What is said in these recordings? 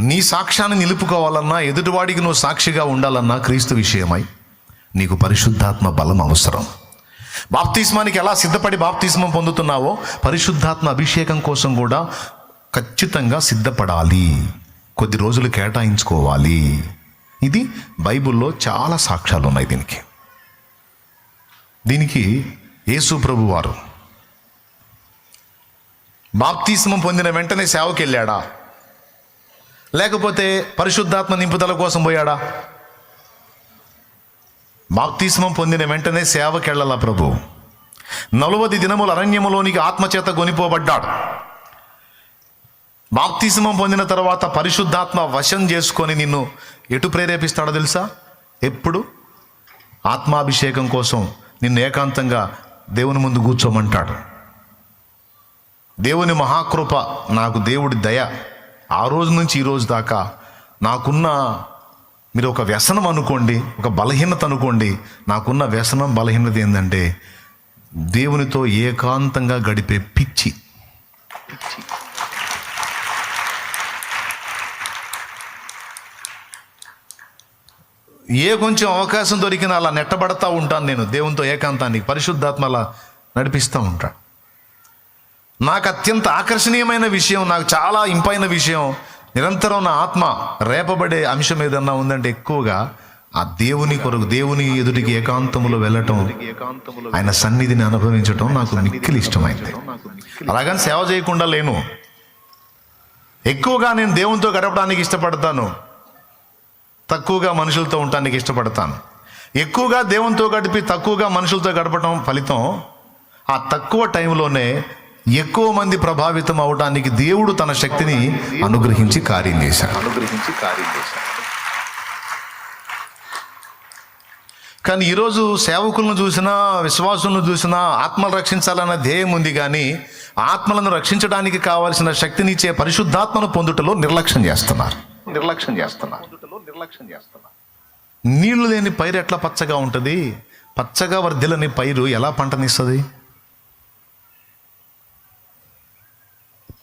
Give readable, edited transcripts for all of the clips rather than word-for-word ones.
నీ సాక్ష్యాన్ని నిలుపుకోవాలన్నా, ఎదుటివాడికి నువ్వు సాక్షిగా ఉండాలన్నా క్రీస్తు విషయమై నీకు పరిశుద్ధాత్మ బలం అవసరం. బాప్తిస్మానికి ఎలా సిద్ధపడి బాప్తిస్మం పొందుతున్నావో పరిశుద్ధాత్మ అభిషేకం కోసం కూడా ఖచ్చితంగా సిద్ధపడాలి. కొద్ది రోజులు కేటాయించుకోవాలి. ఇది బైబిల్లో చాలా సాక్ష్యాలు ఉన్నాయి దీనికి యేసు ప్రభు వారు బాప్తిస్మం పొందిన వెంటనే సేవకి వెళ్ళాడా, లేకపోతే పరిశుద్ధాత్మ నింపుదల కోసం పోయాడా? బాప్తిస్మం పొందిన వెంటనే సేవకి వెళ్ళాల ప్రభు. 40 దినములు అరణ్యములోనికి ఆత్మచేత కొనిపోబడ్డాడు. బాప్తిస్మం పొందిన తర్వాత పరిశుద్ధాత్మ వశం చేసుకొని నిన్ను ఎటు ప్రేరేపిస్తాడో తెలుసా? ఎప్పుడు ఆత్మాభిషేకం కోసం నిన్ను ఏకాంతంగా దేవుని ముందు కూర్చోమంటాడు. దేవుని మహాకృప, నాకు దేవుడి దయ, ఆ రోజు నుంచి ఈ రోజు దాకా నాకున్న, మీరు ఒక వ్యసనం అనుకోండి, ఒక బలహీనత అనుకోండి, నాకున్న వ్యసనం బలహీనత ఏంటంటే దేవునితో ఏకాంతంగా గడిపే పిచ్చి. కొంచెం అవకాశం దొరికినా అలా నెట్టబడతా ఉంటాను నేను దేవునితో ఏకాంతానికి. పరిశుద్ధాత్మ అలా నడిపిస్తూ ఉంటాడు. నాకు అత్యంత ఆకర్షణీయమైన విషయం, నాకు చాలా ఇంపైన విషయం, నిరంతరం నా ఆత్మ రేపబడే అంశం ఏదన్నా ఉందంటే ఎక్కువగా ఆ దేవుని కొరకు, దేవుని ఎదుటికి ఏకాంతములో వెళ్ళటం, ఆయన సన్నిధిని అనుభవించటం నాకు మిక్కిలి ఇష్టమైంది. అలాగని సేవ చేయకుండా లేను. ఎక్కువగా నేను దేవునితో గడపడానికి ఇష్టపడతాను, తక్కువగా మనుషులతో ఉండటానికి ఇష్టపడతాను. ఎక్కువగా దేవునితో గడిపి తక్కువగా మనుషులతో గడపడం ఫలితం ఆ తక్కువ టైంలోనే ఎక్కువ మంది ప్రభావితం అవడానికి దేవుడు తన శక్తిని అనుగ్రహించి కార్యం చేశాడు. కానీ ఈరోజు సేవకులను చూసినా, విశ్వాసులను చూసినా ఆత్మలు రక్షించాలన్న ధ్యేయం ఉంది, కానీ ఆత్మలను రక్షించడానికి కావాల్సిన శక్తినిచ్చే పరిశుద్ధాత్మను పొందుటలో నిర్లక్ష్యం చేస్తున్నారు. నీళ్లు లేని పైరు ఎట్లా పచ్చగా ఉంటుంది? పచ్చగా వర్ధిల్లని పైరు ఎలా పంటనిస్తుంది?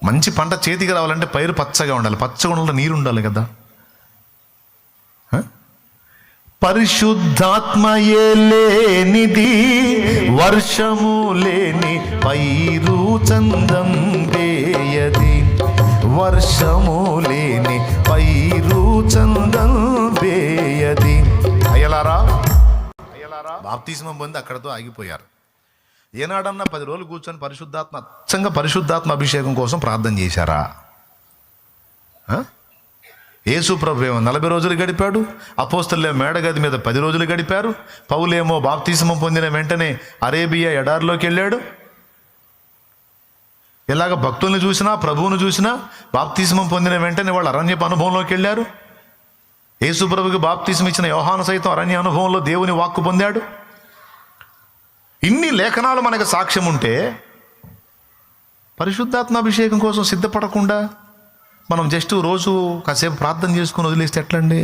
మంచి పంట చేతికి రావాలంటే పైరు పచ్చగా ఉండాలి, పచ్చగా ఉండాలి, నీరు ఉండాలి కదా. పరిశుద్ధాత్మయే లేనిది వర్షము లేని పైరు చందం వేయది, వర్షము లేని పైరు చందం వేయది. అయ్యలారా, బాప్తిస్మం పొంది అక్కడతో ఆగిపోయారు. ఏనాడన్నా 10 రోజులు కూర్చొని పరిశుద్ధాత్మ అభిషేకం కోసం ప్రార్థన చేశారా? యేసు ప్రభు ఏమో 40 రోజులు గడిపాడు, అపోస్తలులేమో మేడగది మీద 10 రోజులు గడిపారు, పౌలేమో బాప్తిస్మం పొందిన వెంటనే అరేబియా ఎడారిలోకి వెళ్ళాడు. ఇలాగ భక్తుల్ని చూసినా, ప్రభువును చూసినా బాప్తిస్మం పొందిన వెంటనే వాళ్ళు అరణ్యపు అనుభవంలోకి వెళ్ళారు. యేసు ప్రభుకి బాప్తిస్మం ఇచ్చిన యోహాను సైతం అరణ్య అనుభవంలో దేవుని వాక్కు పొందాడు. ఇన్ని లేఖనాలు మనకు సాక్ష్యం ఉంటే పరిశుద్ధాత్మాభిషేకం కోసం సిద్ధపడకుండా మనం జస్ట్ రోజు కాసేపు ప్రార్థన చేసుకుని వదిలేస్తే ఎట్లండి?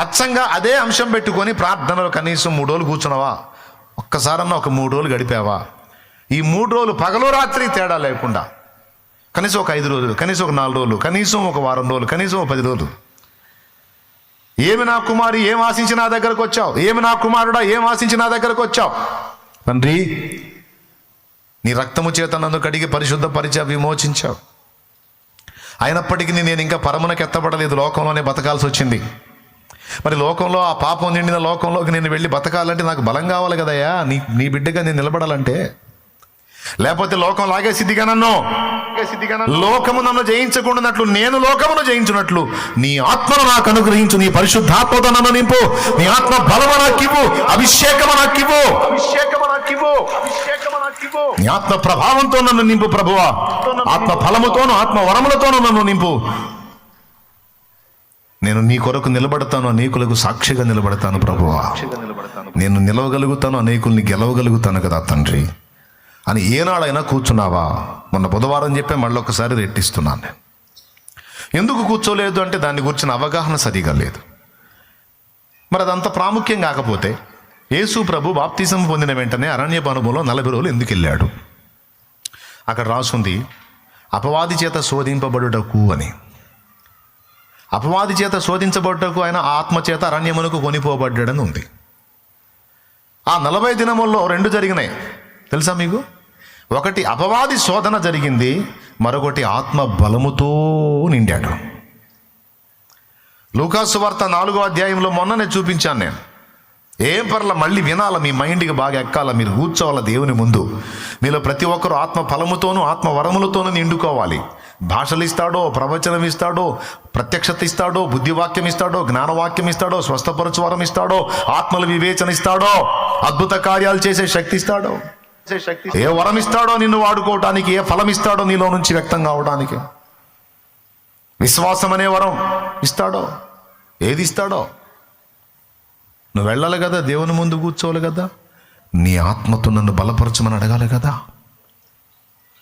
అచ్చంగా అదే అంశం పెట్టుకొని ప్రార్థనలో కనీసం 3 రోజులు కూర్చున్నావా? ఒక్కసారన్నా ఒక 3 రోజులు గడిపావా? ఈ 3 రోజులు పగలు రాత్రి తేడా లేకుండా కనీసం ఒక 5 రోజులు, కనీసం ఒక 4 రోజులు, కనీసం ఒక వారం రోజులు, కనీసం ఒక 10 రోజులు. ఏమి నా కుమారి, ఏం ఆశించి నా దగ్గరకు వచ్చావు? ఏమి నా కుమారుడా, ఏం ఆశించి నా దగ్గరకు వచ్చావు? తండ్రి, నీ రక్తము చేత నన్ను కడిగి పరిశుద్ధపరిచి విమోచించావు. అయినప్పటికీ నేను ఇంకా పరమునకు ఎత్తబడలేదు, లోకంలోనే బతకాల్సి వచ్చింది. మరి లోకంలో, ఆ పాపం నిండిన లోకంలోకి నేను వెళ్ళి బతకాలంటే నాకు బలం కావాలి కదయ్యా, నీ బిడ్డగా నేను నిలబడాలంటే. లేకపోతే లోకం లాగేసిద్దిగా నన్ను, లోకము నన్ను జయించకుండానట్లు నేను లోకమును జయించున్నట్లు నీ ఆత్మను నాకు అనుగ్రహించు, నీ పరిశుద్ధాత్మతో నన్ను నింపు, నీ ఆత్మ బలము నాకివ్వు, అభిషేకము నాకివ్వు, నీ ఆత్మ ప్రభావంతో నన్ను నింపు ప్రభువా, ఆత్మ ఫలముతోను ఆత్మ వరములతోనూ నన్ను నింపు. నేను నీ కొరకు నిలబడతాను, అనేకులకు సాక్షిగా నిలబడతాను ప్రభువా. నేను నిలవగలుగుతాను, అనేకుల్ని గెలవగలుగుతాను కదా తండ్రి అని ఏనాడైనా కూర్చున్నావా? మొన్న బుధవారం చెప్పే మళ్ళీ ఒకసారి రెట్టిస్తున్నాను. నేను ఎందుకు కూర్చోలేదు అంటే దాన్ని గురించిన అవగాహన సరిగా లేదు. మరి అదంత ప్రాముఖ్యం కాకపోతే యేసు ప్రభు బాప్తిజం పొందిన వెంటనే అరణ్యపు అనుభవంలో 40 రోజులు ఎందుకు వెళ్ళాడు? అక్కడ రాసుంది, అపవాది చేత శోధింపబడుటకు అని. అపవాది చేత శోధించబడ్డకు ఆయన ఆత్మ చేత అరణ్యమునకు కొనిపోబడ్డాడని ఉంది. ఆ 40 దినముల్లో 2 జరిగినాయి తెలుసా మీకు? ఒకటి అపవాది శోధన జరిగింది, మరొకటి ఆత్మ బలముతో నిండాడు. లూకాసు వార్త 4వ అధ్యాయంలో మొన్ననే చూపించాను నేను. ఏం పర్ల, మళ్ళీ వినాల, మీ మైండ్కి బాగా ఎక్కాల, మీరు కూర్చోవాల దేవుని ముందు. మీలో ప్రతి ఒక్కరు ఆత్మ ఫలముతోనూ ఆత్మ వరములతోనూ నిండుకోవాలి. భాషలు ఇస్తాడో, ప్రవచనం ఇస్తాడో, ప్రత్యక్షత ఇస్తాడో, బుద్ధివాక్యం ఇస్తాడో, జ్ఞానవాక్యం ఇస్తాడో, స్వస్థపరచు వరం ఇస్తాడో, ఆత్మల వివేచన ఇస్తాడో, అద్భుత కార్యాలు చేసే శక్తి ఇస్తాడో, ఏ వరం ఇస్తాడో నిన్ను వాడుకోవటానికి, ఏ ఫలం ఇస్తాడో నీలో నుంచి వ్యక్తం కావడానికి, విశ్వాసం అనే వరం ఇస్తాడో, ఏది ఇస్తాడో. నువ్వు వెళ్ళాలి కదా, దేవుని ముందు కూర్చోవాలి కదా, నీ ఆత్మతో నన్ను బలపరచమని అడగాలి కదా.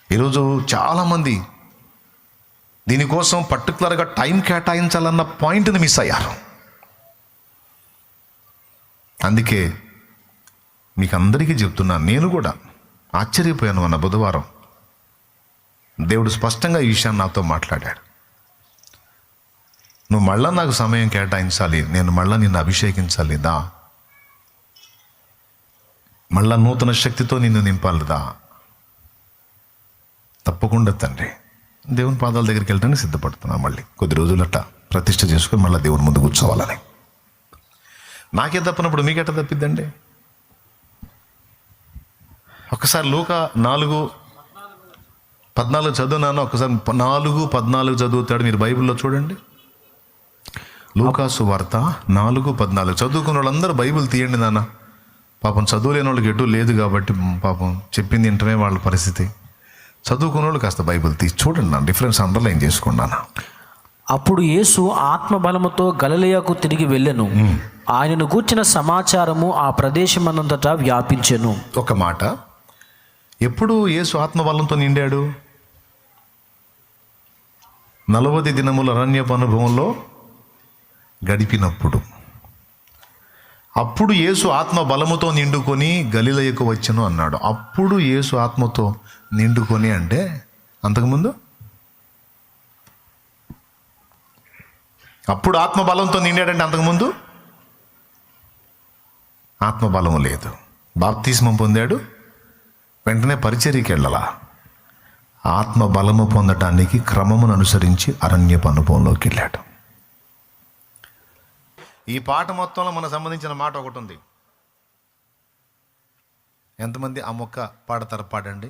ఈరోజు చాలామంది దీనికోసం పర్టికులర్గా టైం కేటాయించాలన్న పాయింట్ని మిస్ అయ్యారు. అందుకే మీకు అందరికీ చెప్తున్నాను, నేను కూడా ఆశ్చర్యపోయాను. అన్న బుధవారం దేవుడు స్పష్టంగా ఈ విషయాన్ని నాతో మాట్లాడాడు. నువ్వు మళ్ళా నాకు సమయం కేటాయించాలి, నేను మళ్ళా నిన్ను అభిషేకించాలి దా, మళ్ళా నూతన శక్తితో నిన్ను నింపాలిదా. తప్పకుండా తండ్రి, దేవుని పాదాల దగ్గరికి వెళ్ళడానికి సిద్ధపడుతున్నా. మళ్ళీ కొద్ది రోజులట ప్రతిష్ఠ చేసుకుని మళ్ళీ దేవుని ముందు కూర్చోవాలని. నాకే తప్పనప్పుడు మీకెట్ట తప్పిద్దండి? ఒకసారి లూకా 4:14 చదువునాను, ఒకసారి 4:14 చదువుతాడు. మీరు బైబిల్లో చూడండి, లూకాసు వార్త 4:14. చదువుకున్న వాళ్ళందరూ బైబిల్ తీయండి నాన్న. పాపం చదువులేని వాళ్ళకి ఎటు లేదు కాబట్టి పాపం చెప్పింది వింటమే వాళ్ళ పరిస్థితి. చదువుకున్న వాళ్ళు కాస్త బైబిల్ తీసి చూడండి నా, డిఫరెన్స్ అండర్లైన్ చేసుకున్నాను. అప్పుడు యేసు ఆత్మ బలముతో గలిలయకు తిరిగి వెళ్ళెను. ఆయనను గూర్చిన సమాచారము ఆ ప్రదేశమనంతటా వ్యాపించెను. ఒక మాట, ఎప్పుడు యేసు ఆత్మబలంతో నిండాడు? 40 దినముల అరణ్యపు అనుభవంలో గడిపినప్పుడు. అప్పుడు యేసు ఆత్మ బలముతో నిండుకొని గలిలయకు వచ్చెను అన్నాడు. అప్పుడు యేసు ఆత్మతో నిండుకొని అంటే అంతకుముందు? అప్పుడు ఆత్మ బలంతో నిండాడంటే అంతకుముందు ఆత్మ బలము లేదు. బాప్తిస్మం పొందాడు, వెంటనే పరిచర్యకి వెళ్ళాల. ఆత్మ బలము పొందటానికి క్రమమును అనుసరించి అరణ్యపు అనుభవంలోకి వెళ్ళాడు. ఈ పాట మొత్తంలో మనకు సంబంధించిన మాట ఒకటి ఉంది. ఎంతమంది ఆ మొక్క పాడతారు? పాడండి.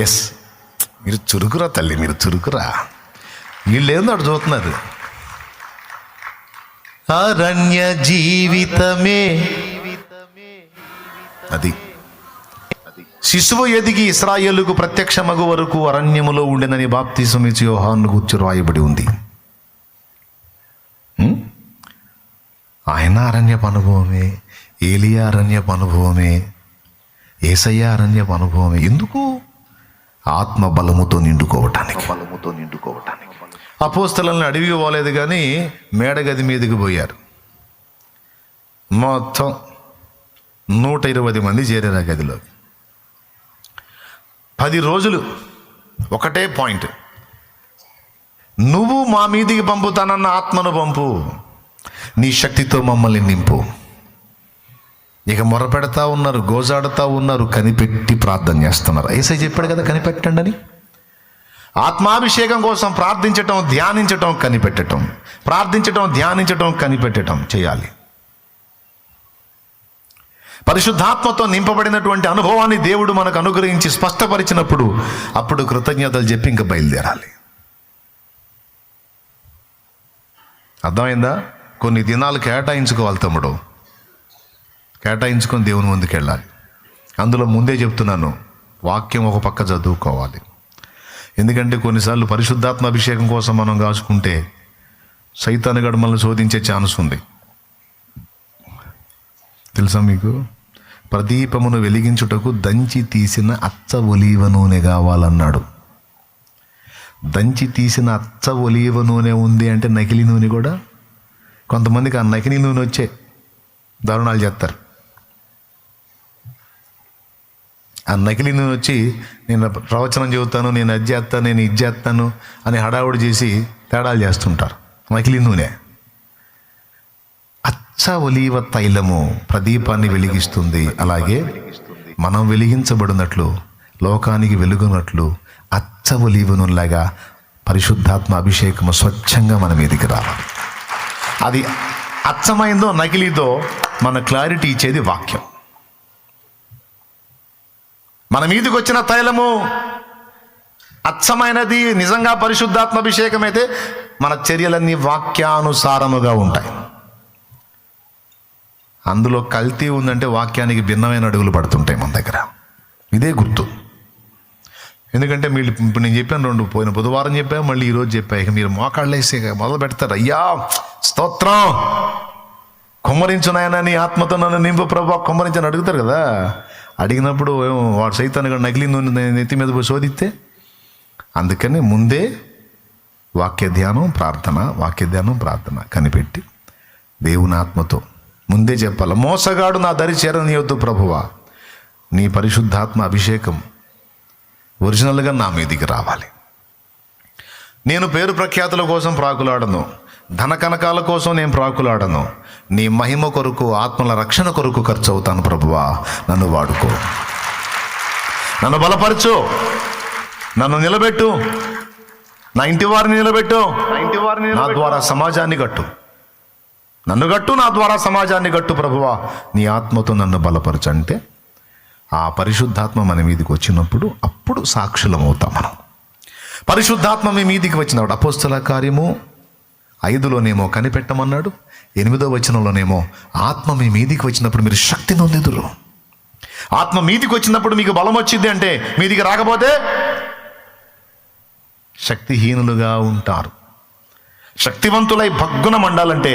ఎస్, మీరు చురుకురా తల్లి, మీరు చురుకురా. వీళ్ళు ఏందో అటు చూస్తున్నారు. అరణ్య జీవితమే అది. శిశువు ఎదిగి ఇశ్రాయేలుకు ప్రత్యక్షమగు వరకు అరణ్యములో ఉండెనని బాప్తిస్మం ఇచ్చి యోహాను గూర్చి రాయబడి ఉంది. ఆయన అరణ్యపు అనుభవమే, ఏలియా అరణ్యపు అనుభవమే, యేసయ్య అరణ్యపు అనుభవమే. ఎందుకు? ఆత్మ బలముతో నిండుకోవటానికి. అపోస్తలులను అడవికి పోలేదు కానీ మేడగది మీదకి పోయారు. మొత్తం 120 మంది చేరారు ఆ గదిలో. 10 రోజులు ఒకటే పాయింట్, నువ్వు మా మీదికి పంపుతానన్న ఆత్మను పంపు, నీ శక్తితో మమ్మల్ని నింపు. ఇక మొరపెడతా ఉన్నారు, గోజాడుతూ ఉన్నారు, కనిపెట్టి ప్రార్థన చేస్తున్నారు. యేసయ్య చెప్పాడు కదా కనిపెట్టండి అని. ఆత్మాభిషేకం కోసం ప్రార్థించటం, ధ్యానించటం, కనిపెట్టడం, ప్రార్థించటం, ధ్యానించటం, కనిపెట్టడం చేయాలి. పరిశుద్ధాత్మతో నింపబడినటువంటి అనుభవాన్ని దేవుడు మనకు అనుగ్రహించి స్పష్టపరిచినప్పుడు అప్పుడు కృతజ్ఞతలు చెప్పి ఇంకా బయలుదేరాలి. అర్థమైందా? కొన్ని దినాలు కేటాయించుకోవాలి తమ్ముడు, కేటాయించుకొని దేవుని ముందుకు వెళ్ళాలి. అందులో ముందే చెప్తున్నాను, వాక్యం ఒక పక్క చదువుకోవాలి. ఎందుకంటే కొన్నిసార్లు పరిశుద్ధాత్మ అభిషేకం కోసం మనం కాచుకుంటే సైతానుగాడు మనల్ని శోధించే ఛాన్స్ ఉంది. తెలుసా మీకు? ప్రదీపమును వెలిగించుటకు దంచి తీసిన అచ్చ ఒలీవ నూనె కావాలన్నాడు. దంచి తీసిన అచ్చ ఒలీవ నూనె ఉంది అంటే నకిలీ నూనె కూడా. కొంతమందికి ఆ నకిలీ నూనె వచ్చే దారుణాలు చేస్తారు. ఆ నకిలీ నూనె వచ్చి నేను ప్రవచనం చెబుతాను, నేను అది చేస్తాను, నేను ఇది చేస్తాను అని హడావుడి చేసి తేడాలు చేస్తుంటారు. నకిలీ నూనె. అచ్చ ఒలీవ తైలము ప్రదీపాన్ని వెలిగిస్తుంది. అలాగే మనం వెలిగించబడినట్లు, లోకానికి వెలుగునట్లు అచ్చ ఒలీవ నూనెలాగా పరిశుద్ధాత్మ అభిషేకము స్వచ్ఛంగా మన మీదికి రావాలి. అది అచ్చమైందో నకిలీదో మన క్లారిటీ ఇచ్చేది వాక్యం. మన మీదకి వచ్చిన తైలము అచ్చమైనది, నిజంగా పరిశుద్ధాత్మ అభిషేకం అయితే మన చర్యలన్నీ వాక్యానుసారముగా ఉంటాయి. అందులో కల్తీ ఉందంటే వాక్యానికి భిన్నమైన అడుగులు పడుతుంటాయి మన దగ్గర. ఇదే గుర్తు. ఎందుకంటే మీరు ఇప్పుడు నేను చెప్పాను, పోయిన బుధవారం చెప్పాను, మళ్ళీ ఈరోజు చెప్పా. ఇక మీరు మోకాళ్ళు వేసి మొదలు పెడతారు, అయ్యా స్తోత్రం, కుమ్మరించునాయన నీ ఆత్మతో నన్ను నింపు ప్రభా కుమ్మరించని అడుగుతారు కదా. అడిగినప్పుడు వాడు సైతాన్ని నకిలీ నూనె నెత్తి మీద పోయి శోధిస్తే, అందుకని ముందే వాక్య ధ్యానం ప్రార్థన కనిపెట్టి దేవుని ఆత్మతో ముందే చెప్పాలి. మోసగాడు నా దరి చేరనీయొద్దు ప్రభువా, నీ పరిశుద్ధాత్మ అభిషేకం ఒరిజినల్గా నా మీదికి రావాలి. నేను పేరు ప్రఖ్యాతుల కోసం ప్రాకులాడను, ధన కనకాల కోసం నేను ప్రాకులాడను. నీ మహిమ కొరకు, ఆత్మల రక్షణ కొరకు ఖర్చు అవుతాను ప్రభువా. నన్ను వాడుకో, నన్ను బలపరచు, నన్ను నిలబెట్టు, నా ఇంటి వారిని నిలబెట్టు, నా ద్వారా సమాజాన్ని కట్టు, నన్ను గట్టు, నా ద్వారా సమాజాన్ని గట్టు ప్రభువా. నీ ఆత్మతో నన్ను బలపరచు అంటే ఆ పరిశుద్ధాత్మ మన మీదికి వచ్చినప్పుడు అప్పుడు సాక్షులం అవుతాం మనం. పరిశుద్ధాత్మ మీ మీదికి వచ్చినప్పుడు అపోస్తల కార్యము 5లోనేమో కనిపెట్టమన్నాడు, 8వ వచనంలోనేమో ఆత్మ మీ మీదికి వచ్చినప్పుడు మీరు శక్తి నొందెదురు. ఆత్మ మీదికి వచ్చినప్పుడు మీకు బలం వచ్చింది అంటే, మీదికి రాకపోతే శక్తిహీనులుగా ఉంటారు. శక్తివంతులై భగ్గున మండాలంటే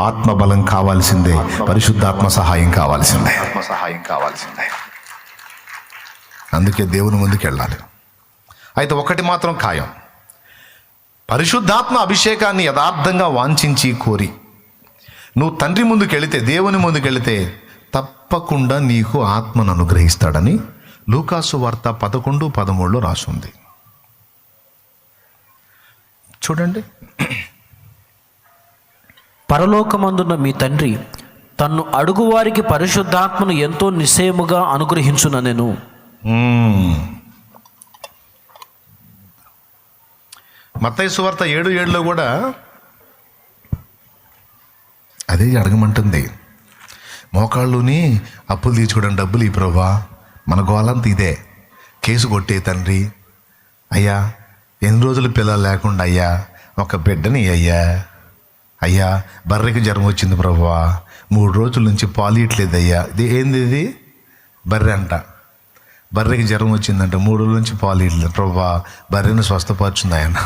ఆత్మ బలం కావాల్సిందే, పరిశుద్ధాత్మ సహాయం కావాల్సిందే. అందుకే దేవుని ముందుకు వెళ్ళాలి. అయితే ఒకటి మాత్రం ఖాయం, పరిశుద్ధాత్మ అభిషేకాన్ని యథార్థంగా వాంఛించి కోరి నువ్వు తండ్రి ముందుకు వెళితే, దేవుని ముందుకు వెళితే తప్పకుండా నీకు ఆత్మను అనుగ్రహిస్తాడని లూకాసు వార్త 11:13 రాసుంది. చూడండి. పరలోకమందున్న మీ తండ్రి తన్ను అడుగువారికి పరిశుద్ధాత్మను ఎంతో నిశ్చయముగా అనుగ్రహించుననెను. మత్తయి సువార్త 7:7 కూడా అదే అడగమంటుంది. మోకాళ్ళుని అప్పులు తీర్చుకోవడానికి డబ్బులు ఈ ప్రభా, మన గోలంతా ఇదే. కేసు కొట్టే తండ్రి, అయ్యా ఎన్ని రోజులు పిల్లలు లేకుండా అయ్యా ఒక బిడ్డని అయ్యా బర్రెకి జ్వరం వచ్చింది ప్రభువా, 3 రోజుల నుంచి పాలు ఇట్లేదు అయ్యా. ఇది ఏంది? ఇది బర్రె అంట. బర్రెకి జ్వరం వచ్చిందంట, 3 రోజుల నుంచి పాలు ఇట్లేదు ప్రభువా, బర్రెను స్వస్థపరుచుంది ఆయన.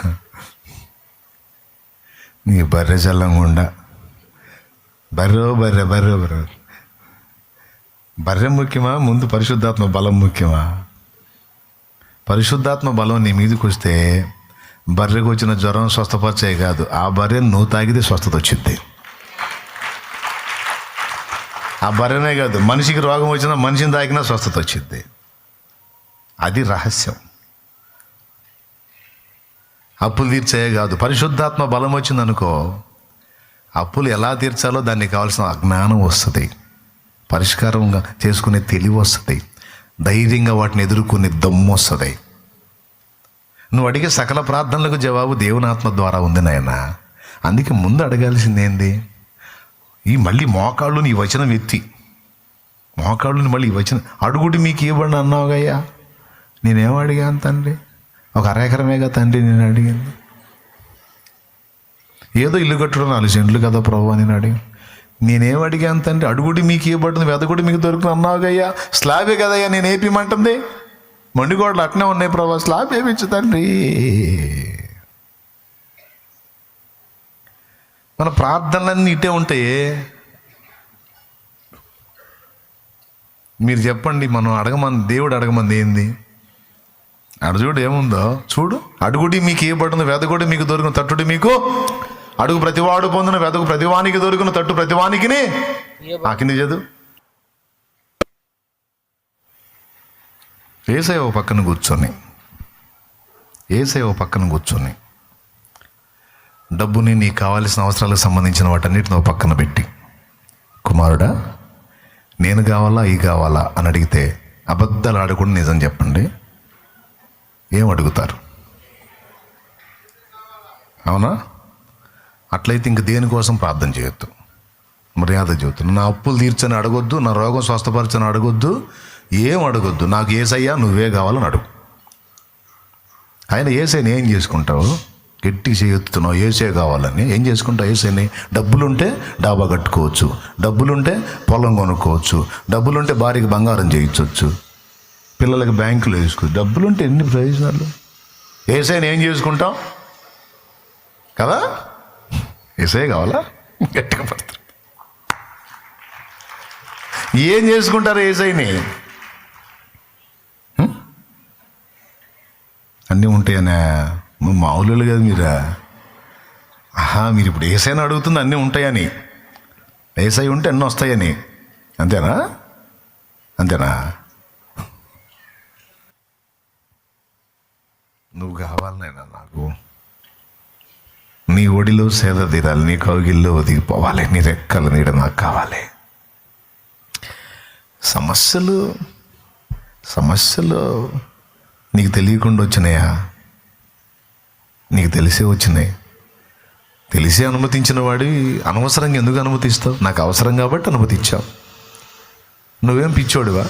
నీ బర్రె చల్లంగుండా, బర్రె ముఖ్యమా, ముందు పరిశుద్ధాత్మ బలం ముఖ్యమా? పరిశుద్ధాత్మ బలం నీ మీదకి వస్తే బర్రెకు వచ్చిన జ్వరం స్వస్థపరిచే కాదు, ఆ బర్రెను నువ్వు తాగితే స్వస్థత వచ్చింది. ఆ బర్రెనే కాదు, మనిషికి రోగం వచ్చినా మనిషిని తాగినా స్వస్థత వచ్చింది. అది రహస్యం. అప్పులు తీర్చే కాదు, పరిశుద్ధాత్మ బలం వచ్చిందనుకో, అప్పులు ఎలా తీర్చాలో దానికి కావాల్సిన అజ్ఞానం వస్తుంది, పరిష్కారంగా చేసుకునే తెలివి వస్తుంది, ధైర్యంగా వాటిని ఎదుర్కొనే దమ్ము వస్తుంది. నువ్వు అడిగే సకల ప్రార్థనలకు జవాబు దేవుని ఆత్మ ద్వారా ఉంది నాయన. అందుకే ముందు అడగాల్సింది ఏంది? మళ్ళీ మోకాళ్ళుని ఈ వచనం ఎత్తి, మోకాళ్ళుని మళ్ళీ ఈ వచనం అడుగుడి మీకు ఇవ్వండి అన్నావుగయ్యా. నేనేం అడిగాను తండ్రి? ఒక అరెకరమేగా తండ్రి నేను అడిగాను. ఏదో ఇల్లు కట్టడం 4 సెంట్లు కదా ప్రభు నేను అడిగాను. నేనేం అడిగాను తండ్రి? అడుగుడి మీకు ఇవ్వబడుతుంది, వెదగుడి మీకు దొరుకుతుంది అన్నావుగయ్యా. స్లాబే కదయ్యా నేను ఏపీమంటుంది, మండిగోడలు అట్నే ఉన్నాయి ప్రభా, స్లాబ్ వేయించు తండ్రి. మన ప్రార్థనలన్నీ ఇటే ఉంటాయి. మీరు చెప్పండి, మనం అడగమంది, దేవుడు అడగమంది ఏంది? చూడు ఏముందో చూడు. అడుగుడి మీకు ఇవ్వబడుతుంది, వెదగుడి మీకు దొరుకును, తట్టుడి మీకు. అడుగు ప్రతివాడు పొందును, వెదగు ప్రతివానికి దొరుకును, తట్టు ప్రతివానికిని. ఆ కింది చదువు. యేసయ్య ఓ పక్కన కూర్చొని డబ్బుని నీకు కావాల్సిన అవసరాలకు సంబంధించిన వాటన్నిటిని ఓ పక్కన పెట్టి, కుమారుడా నేను కావాలా ఈ కావాలా అని అడిగితే అబద్ధాలు ఆడకుండా నిజం చెప్పండి, ఏం అడుగుతారు? అవునా? అట్లయితే ఇంక దేనికోసం ప్రార్థన చేయొద్దు, మర్యాద చేయొద్దు. నా అప్పులు తీర్చని అడగొద్దు, నా రోగం స్వస్థపరచని అడగొద్దు, ఏం అడగొద్దు. నాకు యేసయ్యా నువ్వే కావాలని అడుగు. ఆయన యేసయ్యని ఏం చేసుకుంటావు? గట్టి చేయొత్తున్నావు యేసే కావాలని. ఏం చేసుకుంటావు యేసయ్యని? డబ్బులుంటే డాబా కట్టుకోవచ్చు, డబ్బులుంటే పొలం కొనుక్కోవచ్చు, డబ్బులుంటే భార్యకి బంగారం చేయించవచ్చు, పిల్లలకి బ్యాంకులో వేసుకోవచ్చు. డబ్బులుంటే ఎన్ని ప్రయోజనాలు. యేసయ్యని ఏం చేసుకుంటాం కదా? యేసయ్య కావాలా? గట్టిగా పడతారు. ఏం చేసుకుంటారు యేసయ్యని? అన్నీ ఉంటాయనే మామూలు కదా మీరా? మీరు ఇప్పుడు యేసయ్యని అడుగుతుంది అన్నీ ఉంటాయని. యేసయ్య ఉంటే అన్నీ వస్తాయని. అంతేనా? నువ్వు కావాలనైనా నాకు. నీ ఒడిలో సేద తీరాలి, నీ కౌగిల్లో ఒదిగిపోవాలి, నీ రెక్కల నీడ నాకు కావాలి. సమస్యలు నీకు తెలియకుండా వచ్చినాయా? నీకు తెలిసే వచ్చినాయి. తెలిసే అనుమతించిన వాడి అనవసరంగా ఎందుకు అనుమతిస్తావు? నాకు అవసరం కాబట్టి అనుమతించావు. నువ్వేం పిచ్చోడివా?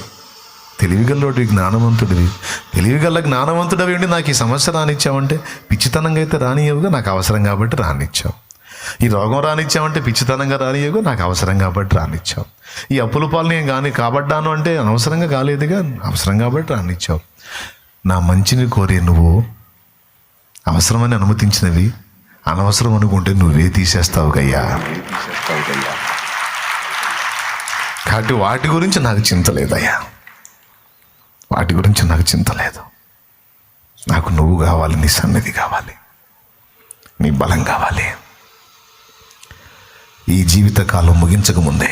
తెలివిగల్లోడివి, జ్ఞానవంతుడివి. తెలివిగల్ల జ్ఞానవంతుడివి ఉండి నాకు ఈ సమస్య రానిచ్చావంటే పిచ్చితనంగా అయితే రానియవుగా, నాకు అవసరం కాబట్టి రానిచ్చావు. ఈ రోగం రానిచ్చావంటే పిచ్చితనంగా రానియవుగా, నాకు అవసరం కాబట్టి రానిచ్చావు. ఈ అప్పుల పాలు నేను కానీ కాబడ్డాను అంటే అనవసరంగా కాలేదుగా, అవసరం కాబట్టి రానిచ్చావు. నా మంచిని కోరే నువ్వు అవసరమని అనుమతించినవి అనవసరం అనుకుంటే నువ్వే తీసేస్తావు గయ్యా. కాబట్టి వాటి గురించి నాకు చింత లేదయ్యా, వాటి గురించి నాకు చింత లేదు. నాకు నువ్వు కావాలి, నీ సన్నిధి కావాలి, నీ బలం కావాలి. ఈ జీవితకాలం ముగించకముందే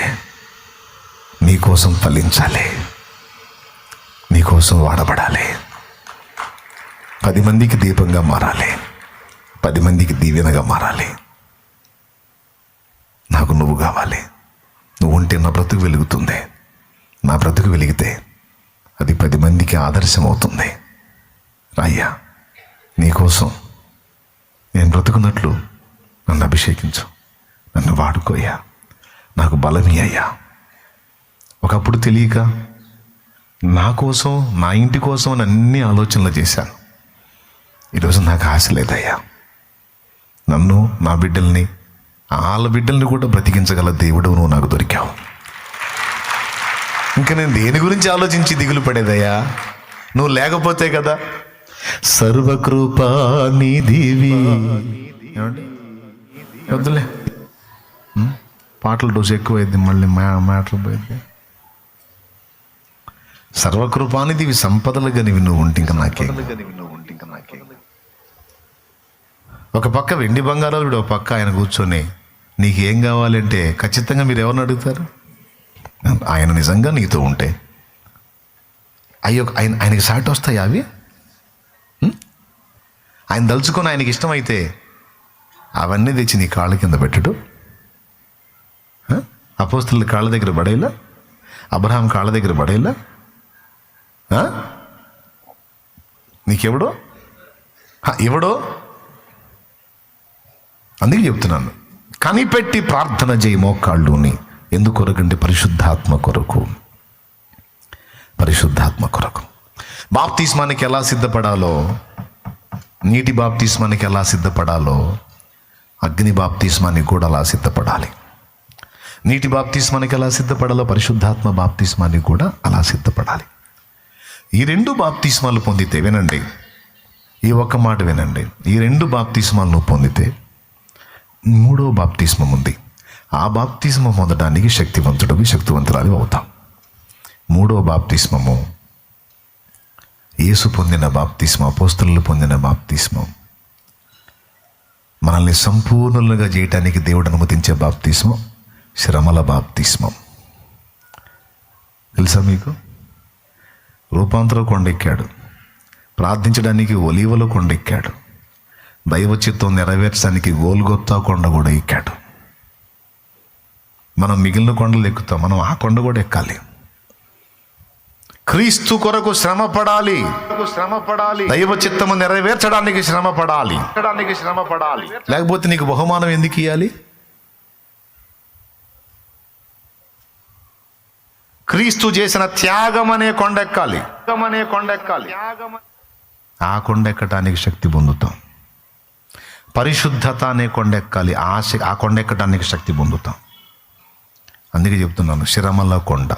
నీకోసం ఫలించాలి, నీకోసం వాడబడాలి, 10 మందికి దీపంగా మారాలి, 10 మందికి దీవెనగా మారాలి. నాకు నువ్వు కావాలి. నువ్వు ఉంటే నా బ్రతుకు వెలుగుతుంది. నా బ్రతుకు వెలిగితే అది 10 మందికి ఆదర్శం అవుతుంది. అయ్యా నీకోసం నేను బ్రతుకున్నట్లు నన్ను అభిషేకించు, నన్ను వాడుకోయ్యా, నాకు బలమీ అయ్యా. ఒకప్పుడు తెలియక నా కోసం, నా ఇంటి కోసం అని అన్ని ఆలోచనలు చేశాను. ఈరోజు నాకు ఆశ లేదయ్యా. నన్ను, నా బిడ్డల్ని, వాళ్ళ బిడ్డల్ని కూడా బ్రతికించగల దేవుడు నువ్వు నాకు దొరికావు. ఇంకా నేను దేని గురించి ఆలోచించి దిగులు పడేదయ్యా? నువ్వు లేకపోతే కదా. సర్వకృపానిధివి. ఏమండి వద్దులే, పాటల డోసు ఎక్కువైంది, మళ్ళీ మ్యాటర్ పోయింది. సర్వకృపానిధివి, సంపదలుగా నువ్వు ఉంటే ఇంకా నాకే. ఒక పక్క వెండి బంగారాలు, ఒక పక్క ఆయన కూర్చొని నీకేం కావాలంటే ఖచ్చితంగా మీరు ఎవరిని అడుగుతారు? ఆయన నిజంగా నీతో ఉంటే ఆయనకి సాటి వస్తాయి అవి. ఆయన దలుచుకొని ఆయనకి ఇష్టమైతే అవన్నీ తెచ్చి నీ కాళ్ళ కింద పెట్టడు. అపోస్తలుల కాళ్ళ దగ్గర పడేలా, అబ్రహాం కాళ్ళ దగ్గర పడేలా. నీకెవడో ఎవడో. అందుకే చెప్తున్నాను, కనిపెట్టి ప్రార్థన చేయి మోకాళ్ళుని. ఎందుకొరకంటే పరిశుద్ధాత్మ కొరకు. బాప్తిస్మానికి ఎలా సిద్ధపడాలో, నీటి బాప్తిస్మానికి ఎలా సిద్ధపడాలో, అగ్ని బాప్తిస్మానికి కూడా అలా సిద్ధపడాలి. నీటి బాప్తిస్మానికి ఎలా సిద్ధపడాలో, పరిశుద్ధాత్మ బాప్తిస్మానికి కూడా అలా సిద్ధపడాలి. ఈ 2 బాప్తిస్మాలు పొందితే, వినండి, ఈ ఒక్క మాట వినండి, ఈ 2 బాప్తిస్మాలు నువ్వు పొందితే 3వ బాప్తిస్మం ఉంది. ఆ బాప్తిస్మం పొందడానికి శక్తివంతురాలు అవుతాం. 3వ బాప్తిస్మము యేసు పొందిన బాప్తిస్మం, అపోస్తలులు పొందిన బాప్తిస్మం, మనల్ని సంపూర్ణులుగా చేయటానికి దేవుడు అనుమతించే బాప్తిస్మం శ్రమల బాప్తిస్మం. తెలుసా మీకు? రూపాంతర కొండెక్కాడు, ప్రార్థించడానికి ఒలీవల కొండెక్కాడు, దైవ చిత్తం నెరవేర్చడానికి గోల్గొత్తా కొండ కూడా ఎక్కాడు. మనం మిగిలిన కొండలు ఎక్కుతాం, మనం ఆ కొండ కూడా ఎక్కాలి. క్రీస్తు కొరకు శ్రమ పడాలి, దైవ చిత్తము నెరవేర్చడానికి శ్రమ పడాలి. లేకపోతే నీకు బహుమానం ఎందుకు ఇవ్వాలి? క్రీస్తు చేసిన త్యాగం అనే కొండెక్కాలి. ఆ కొండెక్కటానికి శక్తి పొందుతాం. పరిశుద్ధత అనే కొండెక్కాలి, ఆ కొండెక్కటానికి శక్తి పొందుతాం. అందుకే చెప్తున్నాను, శ్రమల కొండ.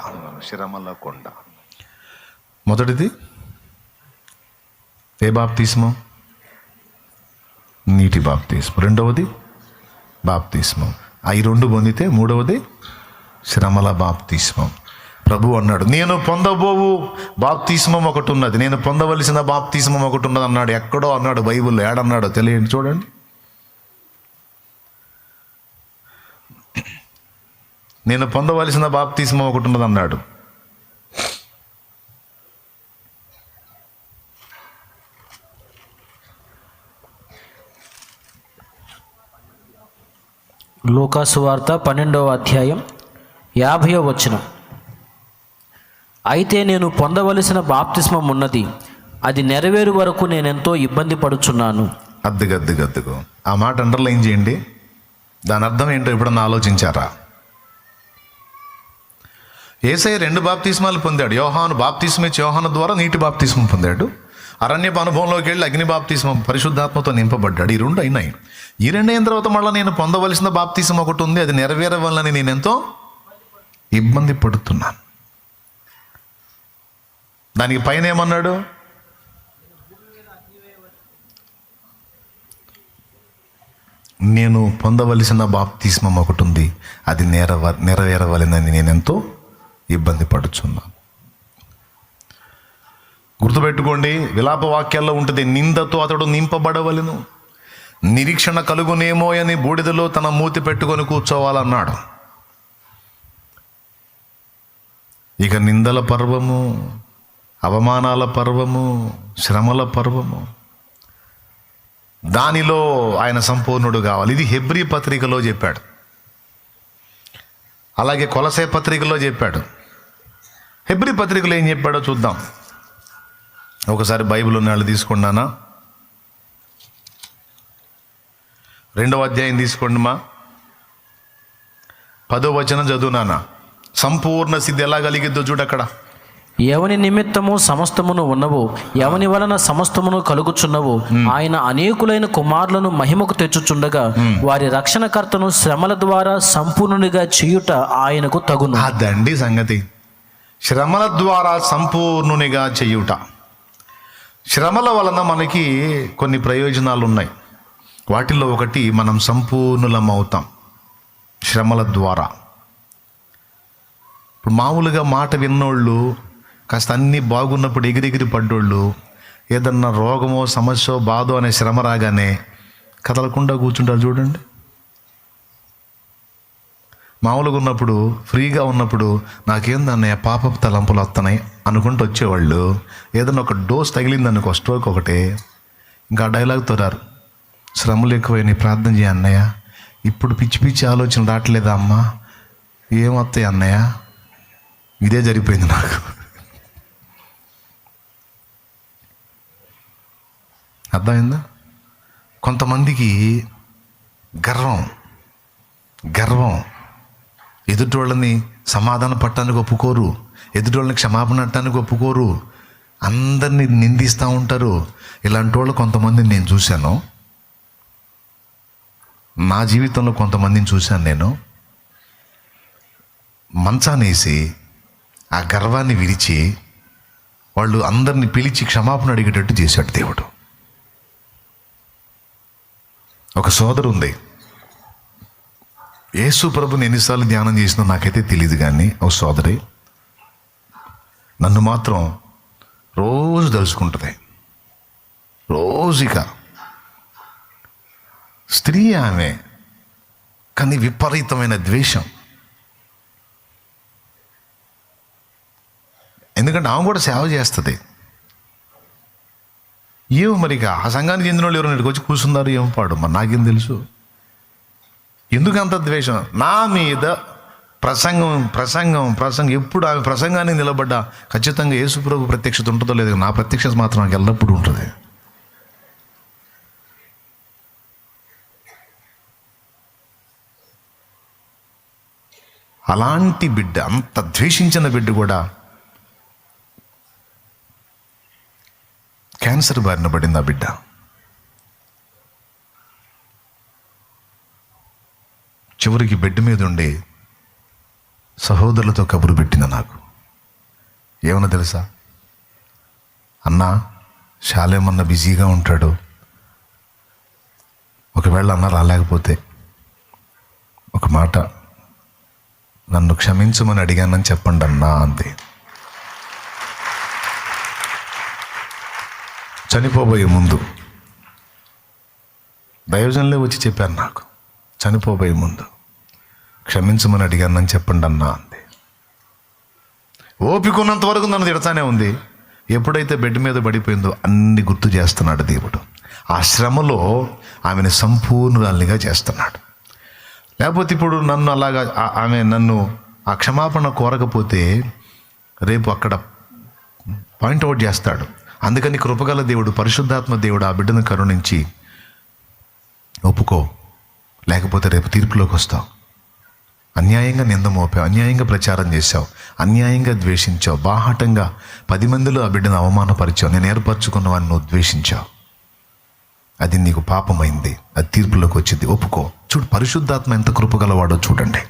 మొదటిది ఏ బాప్తిస్మం? నీటి బాప్తిస్మం. రెండవది బాప్తిస్మం. ఈ రెండు పొందితే మూడవది శ్రమల బాప్తిస్మం. ప్రభు అన్నాడు, నేను పొందబోవు బాప్తిస్మం ఒకటి ఉన్నది, నేను పొందవలసిన బాప్తిస్మం ఒకటి ఉన్నది అన్నాడు. ఎక్కడో అన్నాడు, బైబిల్లో ఏడన్నాడో తెలియండి, చూడండి. నేను పొందవలసిన బాప్తిస్మం ఒకటి ఉన్నది అన్నాడు. లూకాసు వార్త 12వ అధ్యాయం 50వ వచనం. అయితే నేను పొందవలసిన బాప్తిస్మం ఉన్నది, అది నెరవేరు వరకు నేనెంతో ఇబ్బంది పడుచున్నాను. అద్దుగో ఆ మాట అండర్లైన్ చేయండి. దాని అర్థం ఏంటో ఎప్పుడన్నా ఆలోచించారా? యేసయ్య 2 బాప్తిస్మాలు పొందాడు. యోహాను బాప్తిస్మ ఇచ్చి యోహాను ద్వారా నీటి బాప్తిస్మం పొందాడు. అరణ్యపు అనుభవంలోకి వెళ్ళి అగ్ని బాప్తిస్మం, పరిశుద్ధాత్మతో నింపబడ్డాడు. ఈ 2 అయినాయి. ఈ 2 అయిన తర్వాత మళ్ళీ నేను పొందవలసిన బాప్తిస్మం ఒకటి ఉంది, అది నెరవేరవాలని నేను ఎంతో ఇబ్బంది పడుతున్నాను. దానికి పైన ఏమన్నాడు? నేను పొందవలసిన బాప్తిస్మం ఒకటి ఉంది, అది నెరవేరవలనని నేను ఎంతో ఇబ్బంది పడుచున్నాను. గుర్తుపెట్టుకోండి, విలాప వాక్యాల్లో ఉంటుంది, నిందతో అతడు నింపబడవలెను, నిరీక్షణ కలుగునేమో అని బూడిదలో తన మూతి పెట్టుకొని కూర్చోవాలన్నాడు. ఇక నిందల పర్వము, అవమానాల పర్వము, శ్రమల పర్వము, దానిలో ఆయన సంపూర్ణుడు కావాలి. ఇది హెబ్రీ పత్రికలో చెప్పాడు, అలాగే కొలసే పత్రికలో చెప్పాడు. హెబ్రీ పత్రికలో ఏం చెప్పాడో చూద్దాం. ఒకసారి బైబిల్ ఉన్న వాళ్ళు తీసుకున్నానా? 2వ అధ్యాయం తీసుకోండి మా. 10వ వచనం చదువునానా. సంపూర్ణ సిద్ధి ఎలా కలిగిద్దో చూడక్కడ. ఎవని నిమిత్తము సమస్తమును ఉన్నవో, ఎవని వలన సమస్తమును కలుగుచున్నవో, ఆయన అనేకులైన కుమారులను మహిమకు తెచ్చుచుండగా వారి రక్షణకర్తను శ్రమల ద్వారా సంపూర్ణునిగా చేయుట ఆయనకు తగును. అదండి సంగతి. శ్రమల ద్వారా సంపూర్ణునిగా చేయుట. శ్రమల వలన మనకి కొన్ని ప్రయోజనాలు ఉన్నాయి. వాటిల్లో ఒకటి, మనం సంపూర్ణులం అవుతాం శ్రమల ద్వారా. ఇప్పుడు మామూలుగా మాట విన్నోళ్ళు, కాస్త అన్నీ బాగున్నప్పుడు ఎగిరెగిరి పడ్డోళ్ళు, ఏదన్నా రోగమో సమస్యో బాధో అనే శ్రమ రాగానే కదలకుండా కూర్చుంటారు చూడండి. మామూలుగా ఉన్నప్పుడు, ఫ్రీగా ఉన్నప్పుడు, నాకేందన్నయ్య పాపపు తలంపులు వస్తున్నాయి అనుకుంటూ వచ్చేవాళ్ళు, ఏదన్నా ఒక డోస్ తగిలిందనుకో, స్ట్రోక్ ఒకటే, ఇంకా డైలాగ్తో రారు. శ్రమలు ఎక్కువైనాయి, ప్రార్థన చేయ అన్నయ్య. ఇప్పుడు పిచ్చి పిచ్చి ఆలోచన రావట్లేదా అమ్మా? ఏమొస్తాయి అన్నయ్య? ఇదే జరిగిపోయింది నాకు. అర్థమైందా? కొంతమందికి గర్వం, ఎదుటోళ్ళని సమాధాన పట్టడానికి ఒప్పుకోరు, ఎదుటోళ్ళని క్షమాపణ అట్టడానికి ఒప్పుకోరు, అందరినీ నిందిస్తూ ఉంటారు. ఇలాంటి వాళ్ళు కొంతమందిని నేను చూశాను, నా జీవితంలో కొంతమందిని చూశాను. నేను మంచానేసి ఆ గర్వాన్ని విరిచి వాళ్ళు అందరినీ పిలిచి క్షమాపణ అడిగేటట్టు చేశాడు దేవుడు. ఒక సోదరు ఉంది, యేసు ప్రభుని ఎన్నిసార్లు ధ్యానం చేసినా నాకైతే తెలియదు, కానీ ఒక సోదరి నన్ను మాత్రం రోజు తలుచుకుంటుంది. రోజుగా స్త్రీ ఆమె, కానీ విపరీతమైన ద్వేషం. ఎందుకంటే ఎందుకంటే ఆమె కూడా సేవ చేస్తుంది. ఏమో మరి ఇక ఆ సంఘానికి చెందిన వాళ్ళు ఎవరైనా ఇక్కడికి వచ్చి కూర్చున్నారు ఏమో పాడు, మరి నాకేం తెలుసు. ఎందుకు అంత ద్వేషం నా మీద? ప్రసంగం ఎప్పుడు ఆమె ప్రసంగానికి నిలబడ్డా ఖచ్చితంగా యేసుప్రభు ప్రత్యక్షత ఉంటుందో లేదు, నా ప్రత్యక్షత మాత్రం నాకు ఎల్లప్పుడూ ఉంటుంది. అలాంటి బిడ్డ, అంత ద్వేషించిన బిడ్డ కూడా క్యాన్సర్ బారిన పడింది. ఆ బిడ్డ చివరికి బెడ్ మీద ఉండి సహోదరులతో కబురు పెట్టింది నాకు. ఏమన్నా తెలుసా? అన్నా, శాలేమన్నా బిజీగా ఉంటాడు, ఒకవేళ అన్న రాలేకపోతే ఒక మాట, నన్ను క్షమించమని అడిగానని చెప్పండి అన్నా అంది. చనిపోబోయే ముందు దైవజనులే వచ్చి చెప్పాను నాకు, చనిపోబోయే ముందు క్షమించమని అడిగానని చెప్పండి అన్నా అంది. ఓపిక ఉన్నంత వరకు నన్ను తిడతానే ఉంది. ఎప్పుడైతే బెడ్ మీద పడిపోయిందో అన్ని గుర్తు చేస్తున్నాడు దేవుడు. ఆ శ్రమలో ఆమెను సంపూర్ణురాలిగా చేస్తున్నాడు. లేకపోతే ఇప్పుడు నన్ను అలాగా ఆమె నన్ను ఆ క్షమాపణ కోరకపోతే రేపు అక్కడ పాయింట్అవుట్ చేస్తాడు. అందుకని కృపగల దేవుడు, పరిశుద్ధాత్మ దేవుడు ఆ బిడ్డను కరుణించి, ఒప్పుకో, లేకపోతే రేపు తీర్పులోకి వస్తావు, అన్యాయంగా నింద మోపావు, అన్యాయంగా ప్రచారం చేశావు, అన్యాయంగా ద్వేషించావు, బాహాటంగా 10 మందిలో ఆ బిడ్డను అవమానపరిచావు, నేను ఏర్పరచుకున్న వాడిని నువ్వు ద్వేషించావు, అది నీకు పాపమైంది, అది తీర్పులోకి వచ్చింది, ఒప్పుకో. చూడు పరిశుద్ధాత్మ ఎంత కృపగలవాడో చూడండి.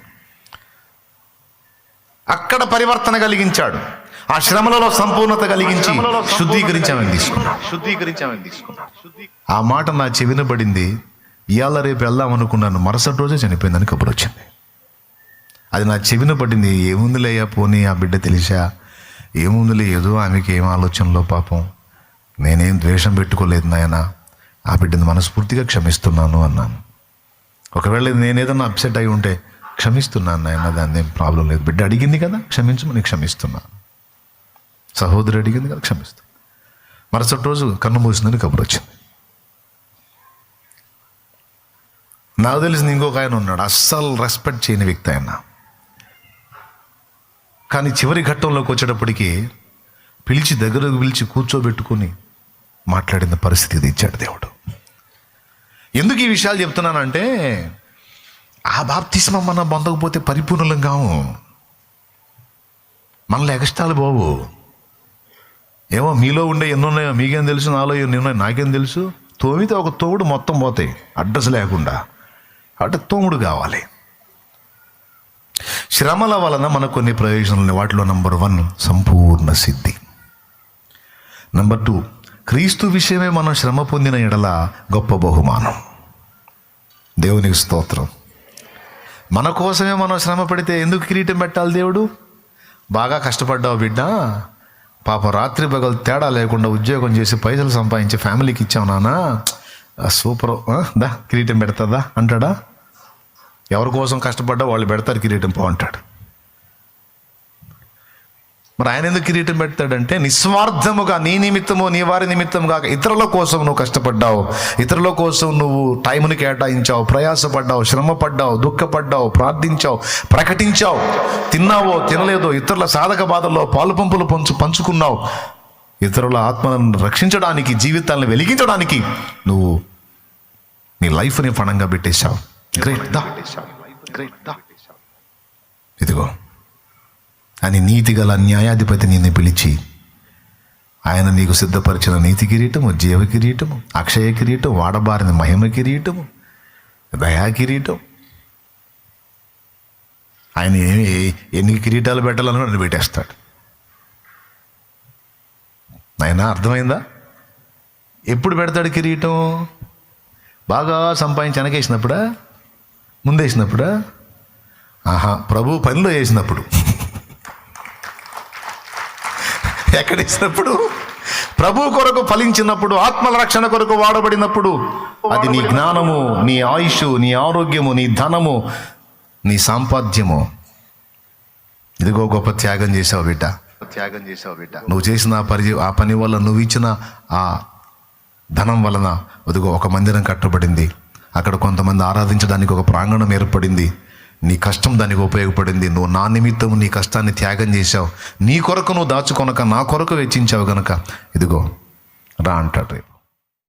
అక్కడ పరివర్తన కలిగించాడు, ఆ శ్రమలలో సంపూర్ణత కలిగించి శుద్ధీకరించామని తీసుకున్నా. ఆ మాట నా చెవిన పడింది. ఇవాళ రేపు వెళ్దాం అనుకున్నాను, మరుసటి రోజే చనిపోయిందని కబురు వచ్చింది. అది నా చెవిన పడింది. ఏముందిలే అయ్యా, పోనీ ఆ బిడ్డ తెలిసా, ఏముందిలే, ఏదో ఆమెకి ఏం ఆలోచనలో పాపం, నేనేం ద్వేషం పెట్టుకోలేదు నాయన, ఆ బిడ్డను మనస్ఫూర్తిగా క్షమిస్తున్నాను అన్నాను. ఒకవేళ నేనేదన్నా అప్సెట్ అయి ఉంటే క్షమిస్తున్నాను నాయన, దాన్ని ఏం ప్రాబ్లం లేదు, బిడ్డ అడిగింది కదా క్షమించమని క్షమిస్తున్నా, సహోదరు అడిగింది కదా క్షమిస్తున్నా. మరుసటి రోజు కన్ను మూసిందని కబురు వచ్చింది. నాకు తెలిసింది ఇంకొక ఆయన ఉన్నాడు, అస్సలు రెస్పెక్ట్ చేయని వ్యక్తి ఆయన. కానీ చివరి ఘట్టంలోకి వచ్చేటప్పటికి దగ్గరకు పిలిచి కూర్చోబెట్టుకుని మాట్లాడిన పరిస్థితి ఇది ఇచ్చాడు దేవుడు. ఎందుకు ఈ విషయాలు చెప్తున్నానంటే, ఆ బాప్తిస్మం మనం పొందకపోతే పరిపూర్ణం కాము, మనలో ఎగస్టాలు బాబు. ఏమో మీలో ఉండే ఎన్నున్నాయో మీకేం తెలుసు, నాలో ఎన్ని ఉన్నాయో నాకేం తెలుసు. తోమితే ఒక తోముడు మొత్తం పోతాయి అడ్రస్ లేకుండా, అంటే తోముడు కావాలి. శ్రమల వలన మనకు కొన్ని ప్రయోజనాలు. వాటిలో నంబర్ 1 సంపూర్ణ సిద్ధి. నంబర్ 2 క్రీస్తు విషయమే మనం శ్రమ పొందిన ఎడల గొప్ప బహుమానం. దేవునికి స్తోత్రం. మన కోసమే మనం శ్రమ పడితే ఎందుకు కిరీటం పెట్టాలి దేవుడు? బాగా కష్టపడ్డావు బిడ్డ, పాప రాత్రి పగలు తేడా లేకుండా ఉద్యోగం చేసి పైసలు సంపాదించి ఫ్యామిలీకి ఇచ్చావు నాన్న, సూపర్, దా కిరీటం పెడతాదా అంటాడా? ఎవరి కోసం కష్టపడ్డా వాళ్ళు పెడతారు కిరీటం పో అంటాడు. మరి ఆయన ఎందుకు కిరీటం పెడతాడంటే, నిస్వార్థముగా నీ నిమిత్తము నీ వారి నిమిత్తం కాక ఇతరుల కోసం నువ్వు కష్టపడ్డావు, ఇతరుల కోసం నువ్వు టైంని కేటాయించావు, ప్రయాసపడ్డావు, శ్రమపడ్డావు, దుఃఖపడ్డావు, ప్రార్థించావు, ప్రకటించావు, తిన్నావో తినలేదో ఇతరుల సాధక బాధల్లో పాలు పంపులు పంచుకున్నావు, ఇతరుల ఆత్మలను రక్షించడానికి, జీవితాలను వెలిగించడానికి నువ్వు నీ లైఫ్ని పణంగా పెట్టేశావు. గ్రేట్ దా, ఇదిగో అని నీతిగల న్యాయాధిపతి నిన్ను పిలిచి ఆయన నీకు సిద్ధపరిచిన నీతి కిరీటము, జీవ కిరీటము, అక్షయ కిరీటం, వాడబారిన మహిమ కిరీటము, దయా కిరీటం. ఆయన ఎన్ని కిరీటాలు పెట్టాలనుకో నన్ను పెట్టేస్తాడు. ఆయన అర్థమైందా? ఎప్పుడు పెడతాడు కిరీటం? బాగా సంపాదించి వెనకేసినప్పుడా, ముందేసినప్పుడా? ప్రభు పనిలో వేసినప్పుడు. ఎక్కడేసినప్పుడు? ప్రభు కొరకు ఫలించినప్పుడు, ఆత్మల రక్షణ కొరకు వాడబడినప్పుడు. అది నీ జ్ఞానము, నీ ఆయుష్, నీ ఆరోగ్యము, నీ ధనము, నీ సాంపాద్యము. ఇదిగో గొప్ప త్యాగం చేసావు బిడ్డ, త్యాగం చేసావు బిడ్డ. నువ్వు చేసిన ఆ పని వల్ల, నువ్వు ఇచ్చిన ఆ ధనం వలన అదిగో ఒక మందిరం కట్టబడింది. అక్కడ కొంతమంది ఆరాధించడానికి ఒక ప్రాంగణం ఏర్పడింది. నీ కష్టం దానికి ఉపయోగపడింది. నువ్వు నా నిమిత్తం నీ కష్టాన్ని త్యాగం చేశావు. నీ కొరకు నువ్వు దాచుకొనక నా కొరకు వెచ్చించావు గనక ఇదిగో రా అంటాడు రేపు.